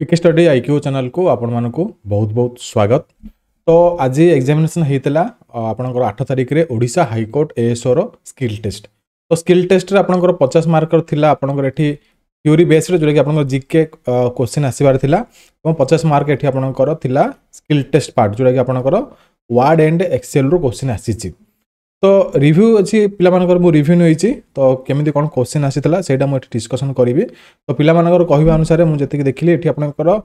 पिके study IQ channel को आपण मानक बहुत बहुत स्वागत। तो आज एग्जामिनेशन होता आपंकर 8 तारिख में ओडिशा हाईकोर्ट एएसओ रो स्किल टेस्ट। तो स्किल टेस्ट रे आपंकर 50 मार्कर थिला आपंकर एठी थ्योरी बेस रे जोटा कि आपंकर जीके क्वेश्चन आसीबार थिला और 50 मार्क एठी आपंकर थिला स्किल टेस्ट पार्ट जोटा कि आपंकर वर्ड एंड एक्सेल रो क्वेश्चन आसीची। तो रिव्यू अच्छी पिलामानकर मु रिव्यू नहीं तो केमिति कोन क्वेश्चन आसीतला सेटा मु डिस्कशन करिवि। तो पिलामानकर कहबा अनुसार मु जति देखिली एठी आपनकर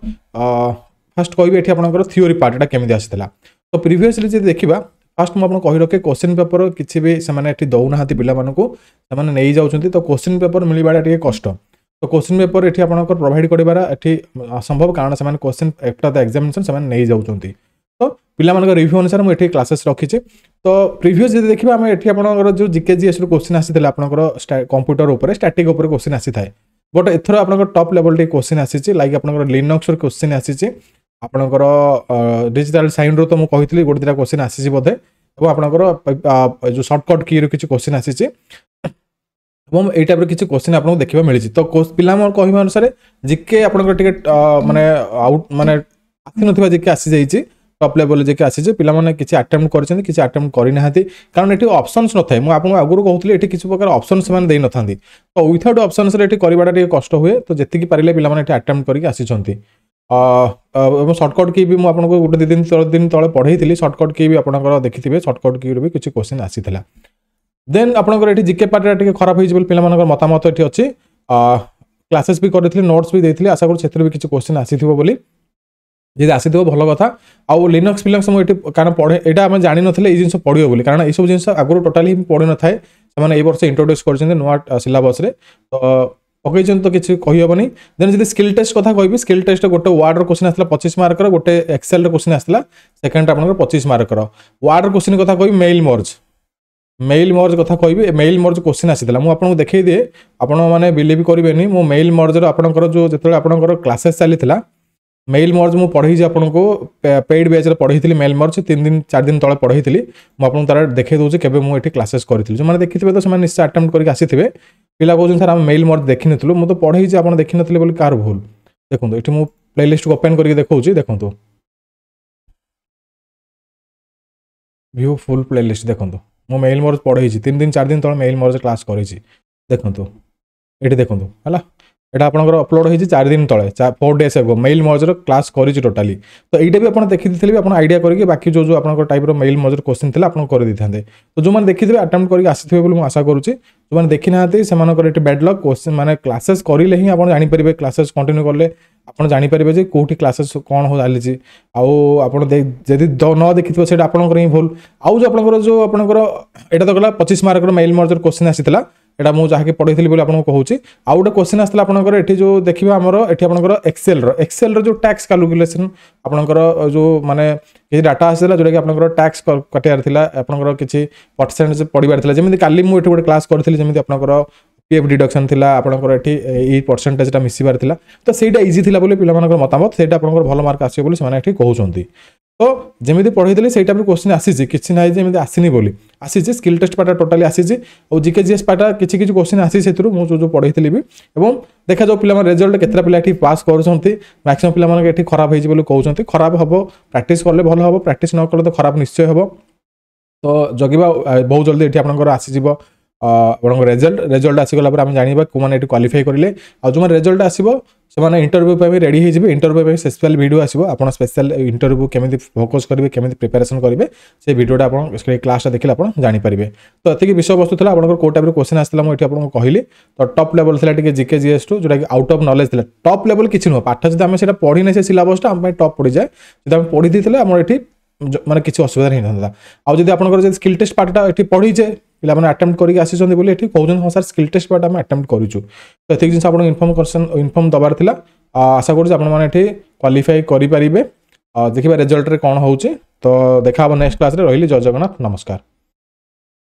फर्स्ट कहबि एठी आपनकर थ्योरी पार्ट एटा केमिति आसीतला। तो प्रीवियसली जे देखिबा फर्स्ट मु आपन कहि रखे क्वेश्चन पेपर किछि भी से माने एठी दउ नाहाती पिलामानकु से माने नै जाउछंती। तो क्वेश्चन पेपर मिलिबाडा टिके कष्ट। तो क्वेश्चन पेपर एठी आपनकर प्रोवाइड करिबारा एठी असंभव कारण से माने क्वेश्चन आफ्टर द एग्जामिनेशन से माने नै जाउछंती। तो पिलामानकर रिव्यू अनुसार मुझे क्लासेस रखी। तो प्रीवियस जब देखिए आम एटी आपंकर जो जीके जीएस क्वेश्चन आसी आपंकर कंप्यूटर उपर स्टैटिक उपर क्वेश्चन आसी थाए बट एथर आपंकर टॉप लेवल टे क्वेश्चन आसी लाइक आपंकर लिनक्स क्वेश्चन आसी आपंकर डिजिटल साइन रो तो मुझे कही गोटे दुटा क्वेश्चन आसी बोधे और आपंकर जो सर्टकट की किसी क्वेश्चन आसी यही टाइप किसी क्वेश्चन आपको देखा मिली। तो पिला कहवा अनुसार जीके आपंकर माने आउट माने आसी ना जीके आसी जाइए टॉप लेवल जे आसी पिला माने किसी अटेम्प्ट करछन किसी अटेम्प्ट करि नाहाती कारण एठी ऑप्शंस न थाए। मु आपन आगुरु कहउतली एठी किसी प्रकार ऑप्शंस से माने देइ न थांदी। तो विथआउट ऑप्शंस रे एठी करिबाडा टे कष्ट हुए। तो जेति कि पारिले पिला माने एठी अटेम्प्ट करि आसी छंती शॉर्टकट की भी मु आपन को गोटे दिन तळे पढैथिली शॉर्टकट की भी आपनकर देखिथिबे शॉर्टकट की रो भी किछि क्वेश्चन आसीथिला। देन आपनकर एठी जीके पार्ट टे खराब होई जेबल पिला मानकर मतामत एठी अछि क्लासेस भी करथिली नोट्स भी देथिली आशा करू क्षेत्र भी किछि क्वेश्चन आसीथिबो बोली जी आसी भल कथा। आउ लिनक्स फिलक्स मुझे कारण पढ़े यहाँ आम जान ना ये जिन पढ़ो बोली कारण यू जिन आगुरी टोटाली पढ़ी न थाए से वर्ष इंट्रोड्यूस कर नुआ सिलेबस तो पकई तो किसी कहीहबनी। देन जब स्किल टेस्ट कथा कहि स्किल टेस्ट गोटे वार्ड क्वेश्चन आसला 25 मार्कर गोटे एक्सेल क्वेश्चन आसला सेकेंड आपंकर 25 मार्कर वार्ड क्वेश्चन कथा कहि मेल मर्ज कथा कहि मेल मर्ज क्वेश्चन आसीला मुझे देखई दिए आपण मैंने बिलीव करेंगे मो मेल मर्जर आपंकर जो जो आपंकर क्लासेस चली मेल मर्ज मु पढ़ी आपको पेड बेच पढ़ी मेल मर्ज 3-4 दिन तले पढ़ी मुझे तार देखे दूसरी केवे मुझे क्लासेस करी जो मैंने देखी तो से निश्चय अटेम्प्ट करके आसीथे पिला कहते सर आम मेल मर्ज देखी नु मुझे पढ़ी आप देखी नी बोली कार भूल देखो ये मुझे प्लेलिस्ट को ओपन करके देखा देखो व्यू फुल प्लेलिस्ट देखो मो मेल मर्ज पढ़ी 3-4 दिन तले मेल मर्ज क्लास करी देखो ये देखो है एटा आपनकर अपलोड होइछि 4 दिन तळे 4 days ago mail merger class करिछि टोटाली। तो एटा भी आपन देखिथिले आपन आइडिया करके बाकी जो जो आपनकर टाइप रो मेल मर्जर क्वेश्चन थिला आपन कर दिथांदे। तो जो माने देखिथिबे अटेम्प्ट करके आसीथिबे बोली मु आशा करूछि जो माने देखि नाहाते से मानकर एटी बैड लक क्वेश्चन माने क्लासेस करिले ही आपन जानि परिबे क्लासेस कंटिन्यू करले आपन जानि परिबे जे कोठी क्लासेस कोन हो जालिछि आउ आपन जदि न देखिथिबे सेटा आपनकर ही भूल। आउ जो आपनकर एटा तो गला 25 मार्क रो मेल मर्जर क्वेश्चन आसीथिला एटा मु जहाँकि पढ़ी बोली आपको कहूँ। आउ गोटे क्वेश्चन आसला आपंकर एठी जो देखिबा हमर एठी आपंकर एक्सेल रो जो टैक्स कैलकुलेशन आपंकर जो माने किसी डाटा आसला जोटा कि आपंकर टैक्स कटियार थिला आपंकर किछि परसेंटेज पढ़िबार थिला जेमिति काली मु एठी गोटे क्लास करथिली जेमिति आपंकर पीएफ डिडक्शन थिला आपंकर एठी ई परसेंटेज ता मिसिबार थिला। तो सेटा इजी थिला बोली पिला मानकर मतामत सेटा आपंकर भल मार्क आसीबो बोली से एठी कहउछंती। तो जमी पढ़ी से टाइप क्वेश्चन आसी किसी ना जमी आसनी बोली आसी स्किल टेस्ट पार्ट टोटाली आसी और जीके जीएस पार्ट किसी किसी क्वेश्चन आसी मुझे जो पढ़ी भी और देखा जाऊ पिला रिजल्ट केतरा पिला पास कर मैक्सिमम पिला खराब हो कहते खराब हम प्रैक्टिस कले भल हम प्रैक्टिस न कले तो खराब निश्चय हम। तो जगिबा बहुत जल्दी ये आपंकर आसीज रेजल्ट आसीगला आम जाना कौन ये क्वालिफाई करेंगे आ जो रिजल्ट आसो से इंटरव्यू पे भी रेडी हो इंटरव्यू स्पेशल वीडियो आसो आप स्पेशल इंटरव्यू केमी फोकस करेंगे केमी प्रिपेरेसन करेंगे से वीडियोटा आप क्लास देखिए आप जानीपारे। तो ये विषय वस्तु था आप कौ टाइप क्वेश्चन आसाला मुझे आपको कहली। तो टॉप लेवल था जीके जीएस टू जोटा कि आउट ऑफ नॉलेज था टॉप लेवल किसी नुह पाठ जब आम से पढ़ी ना से सिलेबसटा आम टॉप पड़ जाए जब आम पढ़ी दी आम ये माने किसी असुविधा नहीं था। आउ जब आपंकर स्किल टेस्ट पार्टा ये पढ़ीचे पिला मैंने अटेम्प्ट करके आसी बोली कहते हाँ सर स्किल टेस्ट पार्ट आम अटेम्प्ट करूँ। तो ये जिन आपको इनफर्म दबार था आशा करूँ क्वालिफाई करेंगे देखिए रिजल्ट रे कौन हो। तो देखा नेक्स्ट क्लास रे रही जय जगन्नाथ नमस्कार।